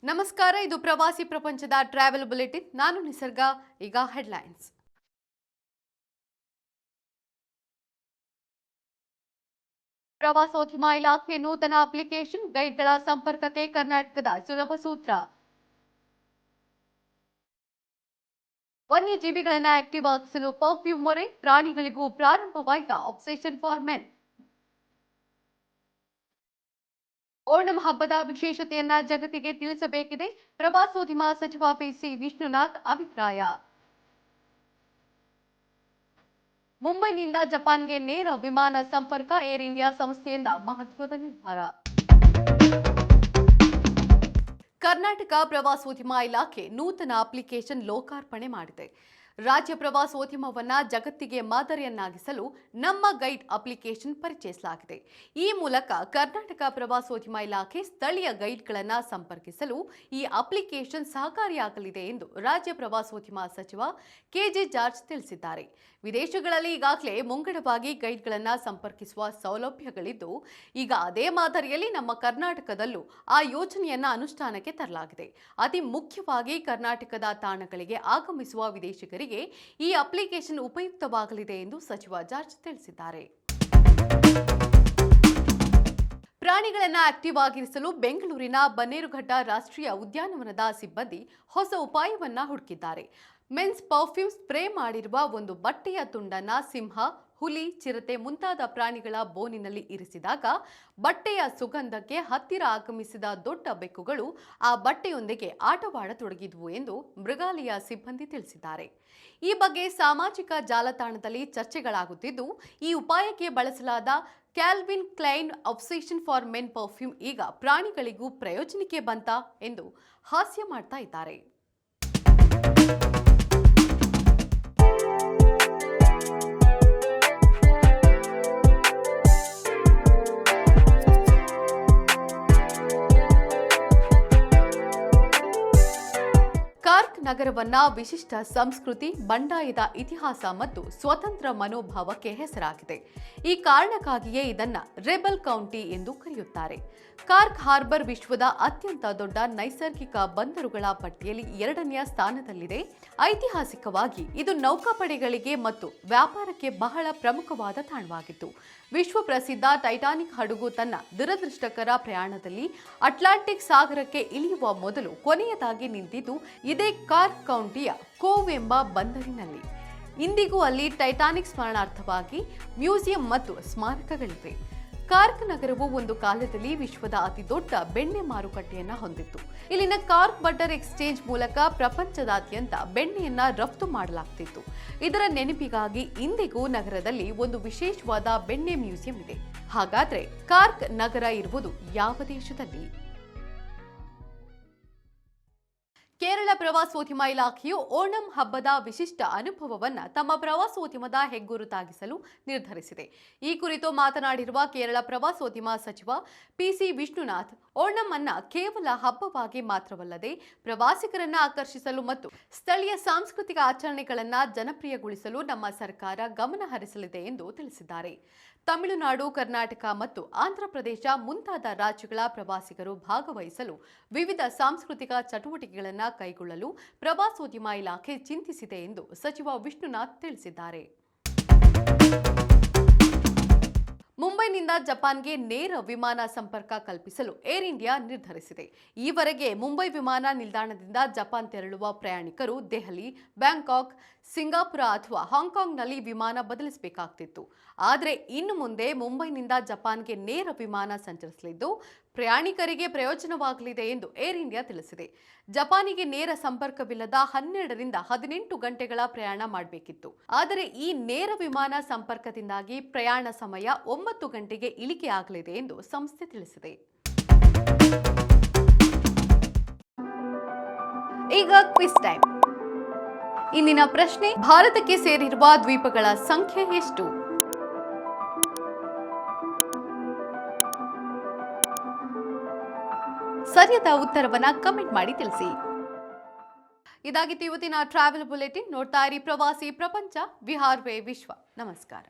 ನಮಸ್ಕಾರ, ಇದು ಪ್ರವಾಸಿ ಪ್ರಪಂಚದ ಟ್ರಾವೆಲ್ ಬುಲೆಟಿನ್. ನಾನು ನಿಸರ್ಗ. ಈಗ ಹೆಡ್ಲೈನ್ಸ್. ಪ್ರವಾಸೋದ್ಯಮ ಇಲಾಖೆ ನೂತನ ಅಪ್ಲಿಕೇಶನ್, ಗೈಡ್ಗಳ ಸಂಪರ್ಕಕ್ಕೆ ಕರ್ನಾಟಕದ ಸುಲಭ ಸೂತ್ರ. ವನ್ಯಜೀವಿಗಳನ್ನು ಆಕ್ಟಿವ್ ಆಗಿಸಲು ಪರ್ಫ್ಯೂಮ್ ಮೊರೆ, ಪ್ರಾಣಿಗಳಿಗೂ ಪ್ರಾರಂಭವಾಯಿತ ಆಬ್ಸೆಷನ್ ಫಾರ್ ಮೆನ್. ಓಣಂ ಹಬ್ಬದ ವಿಶೇಷತೆಯನ್ನ ಜಗತ್ತಿಗೆ ತಿಳಿಸಬೇಕಿದೆ, ಪ್ರವಾಸೋದ್ಯಮ ಸಚಿವ ಪಿಸಿ ವಿಷ್ಣುನಾಥ್ ಅಭಿಪ್ರಾಯ. ಮುಂಬೈನಿಂದ ಜಪಾನ್ಗೆ ನೇರ ವಿಮಾನ ಸಂಪರ್ಕ, ಏರ್ ಇಂಡಿಯಾ ಸಂಸ್ಥೆಯಿಂದ ಮಹತ್ವದ ನಿರ್ಧಾರ. ಕರ್ನಾಟಕ ಪ್ರವಾಸೋದ್ಯಮ ಇಲಾಖೆ ನೂತನ ಅಪ್ಲಿಕೇಶನ್ ಲೋಕಾರ್ಪಣೆ ಮಾಡಿದೆ. ರಾಜ್ಯ ಪ್ರವಾಸೋದ್ಯಮವನ್ನ ಜಗತ್ತಿಗೆ ಮಾದರಿಯನ್ನಾಗಿಸಲು ನಮ್ಮ ಗೈಡ್ ಅಪ್ಲಿಕೇಶನ್ ಪರಿಚಯಿಸಲಾಗಿದೆ. ಈ ಮೂಲಕ ಕರ್ನಾಟಕ ಪ್ರವಾಸೋದ್ಯಮ ಇಲಾಖೆ ಸ್ಥಳೀಯ ಗೈಡ್ಗಳನ್ನು ಸಂಪರ್ಕಿಸಲು ಈ ಅಪ್ಲಿಕೇಶನ್ ಸಹಕಾರಿಯಾಗಲಿದೆ ಎಂದು ರಾಜ್ಯ ಪ್ರವಾಸೋದ್ಯಮ ಸಚಿವ ಕೆಜೆ ಜಾರ್ಜ್ ತಿಳಿಸಿದ್ದಾರೆ. ವಿದೇಶಗಳಲ್ಲಿ ಈಗಾಗಲೇ ಮುಂಗಡವಾಗಿ ಗೈಡ್ಗಳನ್ನು ಸಂಪರ್ಕಿಸುವ ಸೌಲಭ್ಯಗಳಿದ್ದು, ಈಗ ಅದೇ ಮಾದರಿಯಲ್ಲಿ ನಮ್ಮ ಕರ್ನಾಟಕದಲ್ಲೂ ಆ ಯೋಜನೆಯನ್ನ ಅನುಷ್ಠಾನಕ್ಕೆ ತರಲಾಗಿದೆ. ಅತಿ ಮುಖ್ಯವಾಗಿ ಕರ್ನಾಟಕದ ತಾಣಗಳಿಗೆ ಆಗಮಿಸುವ ವಿದೇಶಿಗರಿಗೆ ಈ ಅಪ್ಲಿಕೇಶನ್ ಉಪಯುಕ್ತವಾಗಲಿದೆ ಎಂದು ಸಚಿವ ಜಾರ್ಜ್ ತಿಳಿಸಿದ್ದಾರೆ. ಪ್ರಾಣಿಗಳನ್ನು ಆಕ್ಟಿವ್ ಆಗಿರಿಸಲು ಬೆಂಗಳೂರಿನ ಬನ್ನೇರುಘಟ್ಟ ರಾಷ್ಟ್ರೀಯ ಉದ್ಯಾನವನದ ಸಿಬ್ಬಂದಿ ಹೊಸ ಉಪಾಯವನ್ನ ಹುಡುಕಿದ್ದಾರೆ. ಮೆನ್ಸ್ ಪರ್ಫ್ಯೂಮ್ ಸ್ಪ್ರೇ ಮಾಡಿರುವ ಒಂದು ಬಟ್ಟೆಯ ತುಂಡನ್ನ ಸಿಂಹ, ಹುಲಿ, ಚಿರತೆ ಮುಂತಾದ ಪ್ರಾಣಿಗಳ ಬೋನಿನಲ್ಲಿ ಇರಿಸಿದಾಗ ಬಟ್ಟೆಯ ಸುಗಂಧಕ್ಕೆ ಹತ್ತಿರ ಆಗಮಿಸಿದ ದೊಡ್ಡ ಬೆಕ್ಕುಗಳು ಆ ಬಟ್ಟೆಯೊಂದಿಗೆ ಆಟವಾಡತೊಡಗಿದ್ವು ಎಂದು ಮೃಗಾಲಯ ಸಿಬ್ಬಂದಿ ತಿಳಿಸಿದ್ದಾರೆ. ಈ ಬಗ್ಗೆ ಸಾಮಾಜಿಕ ಜಾಲತಾಣದಲ್ಲಿ ಚರ್ಚೆಗಳಾಗುತ್ತಿದ್ದು, ಈ ಉಪಾಯಕ್ಕೆ ಬಳಸಲಾದ Calvin Klein Obsession for men perfume ಈಗ ಪ್ರಾಣಿಗಳಿಗೂ ಪ್ರಯೋಜನಕ್ಕೆ ಬಂತ ಎಂದು ಹಾಸ್ಯ ಮಾಡ್ತಾ ಇದ್ದಾರೆ. ಕಾರ್ಕ್ ನಗರವನ್ನ ವಿಶಿಷ್ಟ ಸಂಸ್ಕೃತಿ, ಬಂಡಾಯದ ಇತಿಹಾಸ ಮತ್ತು ಸ್ವತಂತ್ರ ಮನೋಭಾವಕ್ಕೆ ಹೆಸರಾಗಿದೆ. ಈ ಕಾರಣಕ್ಕಾಗಿಯೇ ಇದನ್ನ ರೆಬಲ್ ಕೌಂಟಿ ಎಂದು ಕರೆಯುತ್ತಾರೆ. ಕಾರ್ಕ್ ಹಾರ್ಬರ್ ವಿಶ್ವದ ಅತ್ಯಂತ ದೊಡ್ಡ ನೈಸರ್ಗಿಕ ಬಂದರುಗಳ ಪಟ್ಟಿಯಲ್ಲಿ 2ನೇ ಸ್ಥಾನದಲ್ಲಿದೆ. ಐತಿಹಾಸಿಕವಾಗಿ ಇದು ನೌಕಾಪಡೆಗಳಿಗೆ ಮತ್ತು ವ್ಯಾಪಾರಕ್ಕೆ ಬಹಳ ಪ್ರಮುಖವಾದ ತಾಣವಾಗಿತ್ತು. ವಿಶ್ವ ಪ್ರಸಿದ್ಧ ಟೈಟಾನಿಕ್ ಹಡಗು ತನ್ನ ದುರದೃಷ್ಟಕರ ಪ್ರಯಾಣದಲ್ಲಿ ಅಟ್ಲಾಂಟಿಕ್ ಸಾಗರಕ್ಕೆ ಇಳಿಯುವ ಮೊದಲು ಕೊನೆಯದಾಗಿ ನಿಂತಿದ್ದು ಇದೇ ಕಾರ್ಕ್ ಕೌಂಟಿಯ ಕೋವ್ ಎಂಬ ಬಂದರಿನಲ್ಲಿ. ಇಂದಿಗೂ ಅಲ್ಲಿ ಟೈಟಾನಿಕ್ ಸ್ಮರಣಾರ್ಥವಾಗಿ ಮ್ಯೂಸಿಯಂ ಮತ್ತು ಸ್ಮಾರಕಗಳಿವೆ. ಕಾರ್ಕ್ ನಗರವು ಒಂದು ಕಾಲದಲ್ಲಿ ವಿಶ್ವದ ಅತಿ ದೊಡ್ಡ ಬೆಣ್ಣೆ ಮಾರುಕಟ್ಟೆಯನ್ನ ಹೊಂದಿತ್ತು. ಇಲ್ಲಿನ ಕಾರ್ಕ್ ಬಟರ್ ಎಕ್ಸ್ಚೇಂಜ್ ಮೂಲಕ ಪ್ರಪಂಚದಾದ್ಯಂತ ಬೆಣ್ಣೆಯನ್ನ ರಫ್ತು ಮಾಡಲಾಗ್ತಿತ್ತು. ಇದರ ನೆನಪಿಗಾಗಿ ಇಂದಿಗೂ ನಗರದಲ್ಲಿ ಒಂದು ವಿಶೇಷವಾದ ಬೆಣ್ಣೆ ಮ್ಯೂಸಿಯಂ ಇದೆ. ಹಾಗಾದ್ರೆ ಕಾರ್ಕ್ ನಗರ ಇರುವುದು ಯಾವ ದೇಶದಲ್ಲಿ? ಕೇರಳ ಪ್ರವಾಸೋದ್ಯಮ ಇಲಾಖೆಯು ಓಣಂ ಹಬ್ಬದ ವಿಶಿಷ್ಟ ಅನುಭವವನ್ನು ತಮ್ಮ ಪ್ರವಾಸೋದ್ಯಮದ ಹೆಗ್ಗುರುತಾಗಿಸಲು ನಿರ್ಧರಿಸಿದೆ. ಈ ಕುರಿತು ಮಾತನಾಡಿರುವ ಕೇರಳ ಪ್ರವಾಸೋದ್ಯಮ ಸಚಿವ ಪಿಸಿ ವಿಷ್ಣುನಾಥ್, ಓಣಂ ಅನ್ನ ಕೇವಲ ಹಬ್ಬವಾಗಿ ಮಾತ್ರವಲ್ಲದೆ ಪ್ರವಾಸಿಗರನ್ನ ಆಕರ್ಷಿಸಲು ಮತ್ತು ಸ್ಥಳೀಯ ಸಾಂಸ್ಕೃತಿಕ ಆಚರಣೆಗಳನ್ನು ಜನಪ್ರಿಯಗೊಳಿಸಲು ನಮ್ಮ ಸರ್ಕಾರ ಗಮನ ಹರಿಸಲಿದೆ ಎಂದು ತಿಳಿಸಿದ್ದಾರೆ. ತಮಿಳುನಾಡು, ಕರ್ನಾಟಕ ಮತ್ತು ಆಂಧ್ರಪ್ರದೇಶ ಮುಂತಾದ ರಾಜ್ಯಗಳ ಪ್ರವಾಸಿಗರು ಭಾಗವಹಿಸಲು ವಿವಿಧ ಸಾಂಸ್ಕೃತಿಕ ಚಟುವಟಿಕೆಗಳನ್ನು ಕೈಗೊಳ್ಳಲು ಪ್ರವಾಸೋದ್ಯಮ ಇಲಾಖೆ ಚಿಂತಿಸಿದೆ ಎಂದು ಸಚಿವ ವಿಷ್ಣುನಾಥ್ ತಿಳಿಸಿದ್ದಾರೆ. ಮುಂಬೈನಿಂದ ಜಪಾನ್ಗೆ ನೇರ ವಿಮಾನ ಸಂಪರ್ಕ ಕಲ್ಪಿಸಲು ಏರ್ ಇಂಡಿಯಾ ನಿರ್ಧರಿಸಿದೆ. ಈವರೆಗೆ ಮುಂಬೈ ವಿಮಾನ ನಿಲ್ದಾಣದಿಂದ ಜಪಾನ್ ತೆರಳುವ ಪ್ರಯಾಣಿಕರು ದೆಹಲಿ, ಬ್ಯಾಂಕಾಕ್, ಸಿಂಗಾಪುರ ಅಥವಾ ಹಾಂಗ್ಕಾಂಗ್ನಲ್ಲಿ ವಿಮಾನ ಬದಲಿಸಬೇಕಾಗ್ತಿತ್ತು. ಆದರೆ ಇನ್ನು ಮುಂದೆ ಮುಂಬೈನಿಂದ ಜಪಾನ್ಗೆ ನೇರ ವಿಮಾನ ಸಂಚರಿಸಲಿದ್ದು ಪ್ರಯಾಣಿಕರಿಗೆ ಪ್ರಯೋಜನವಾಗಲಿದೆ ಎಂದು ಏರ್ ಇಂಡಿಯಾ ತಿಳಿಸಿದೆ. ಜಪಾನಿಗೆ ನೇರ ಸಂಪರ್ಕವಿಲ್ಲದ 12ರಿಂದ 18 ಗಂಟೆಗಳ ಪ್ರಯಾಣ ಮಾಡಬೇಕಿತ್ತು. ಆದರೆ ಈ ನೇರ ವಿಮಾನ ಸಂಪರ್ಕದಿಂದಾಗಿ ಪ್ರಯಾಣ ಸಮಯ 9 ಗಂಟೆಗೆ ಇಳಿಕೆ ಆಗಲಿದೆ ಎಂದು ಸಂಸ್ಥೆ ತಿಳಿಸಿದೆ. ಈಗ ಕ್ವಿಜ್ ಟೈಮ್. ಇಂದಿನ ಪ್ರಶ್ನೆ: ಭಾರತಕ್ಕೆ ಸೇರಿರುವ ದ್ವೀಪಗಳ ಸಂಖ್ಯೆ ಎಷ್ಟು? ಸರಿಯಾದ ಉತ್ತರವನ್ನ ಕಮೆಂಟ್ ಮಾಡಿ ತಿಳಿಸಿ. ಇದಾಗಿತ್ತು ಇವತ್ತಿನ ಟ್ರಾವೆಲ್ ಬುಲೆಟಿನ್. ನೋಡ್ತಾ ಇರಿ ಪ್ರವಾಸಿ ಪ್ರಪಂಚ, ವಿಹಾರ್ ವೇ ವಿಶ್ವ. ನಮಸ್ಕಾರ.